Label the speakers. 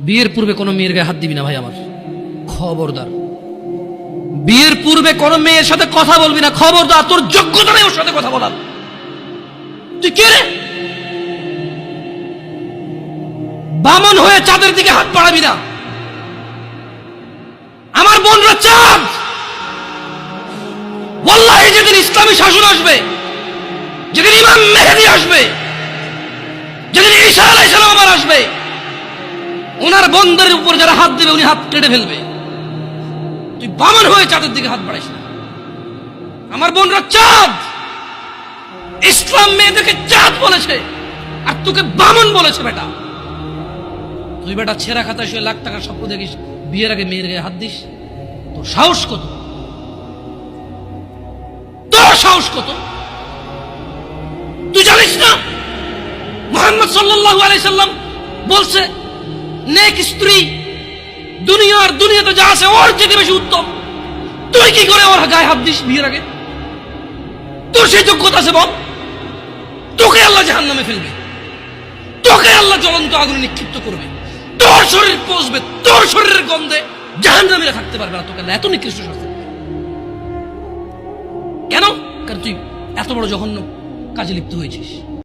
Speaker 1: বিয়ের পূর্বে কোনো মেয়ের গায়ে হাত দিবি না ভাই আমার, খবরদার। বিয়ের পূর্বে কোনো মেয়ের সাথে কথা বলবি না, খবরদার। তোর যোগ্যতা নেই ওর সাথে কথা বলার। তুই কে রে? বামন হয়ে চাঁদের দিকে হাত বাড়াবি না। আমার বোনরা চাঁদ। ওয়াল্লাহি যেদিন ইসলামী শাসন আসবে, যেদিন ইমাম মেহেদী আসবে, যেদিন ঈসা আলাইহিস সালাম আবার আসবে, ওনার বন্ধের উপর যারা হাত দেবে উনি হাত কেটে ফেলবে। তুই বামন হয়ে চাঁদের দিকে হাত বাড়াইস না। আমার বোনরা চাঁদ। ইসলাম মেয়েদেরকে চাঁদ বলেছে আর তোকে বামন বলেছে। বেটা তুই বেটা ছেঁড়া খাতা শুয়ে লাখ টাকার স্বপ্ন দেখিস, বিয়ের আগে মেয়ের গায়ে হাত দিস? তোর সাহস কত? তোর সাহস কত? তুই জানিস না মুহাম্মদ সাল্লাল্লাহু আলাইহি সাল্লাম বলছে নেক স্ত্রী দুনিয়াতে যা আছে ওর চেয়ে বেশি উত্তম। তুই কি করে ওর গায়ে হাত দিস বিয়ের আগে? তোর সেই যোগ্যতা আছে বল? তোকে আল্লাহ জাহান্নামে ফেলবে, তোকে আল্লাহ জ্বলন্ত আগুনে নিক্ষিপ্ত করবে, তোর শরীর পচবে, তোর শরীরের গন্ধে জাহান্নামীরা থাকতে পারবে না। তোকে এত নিকৃষ্ট শাস্তি কেন? কারণ তুই এত বড় জঘন্য কাজে লিপ্ত হয়েছিস।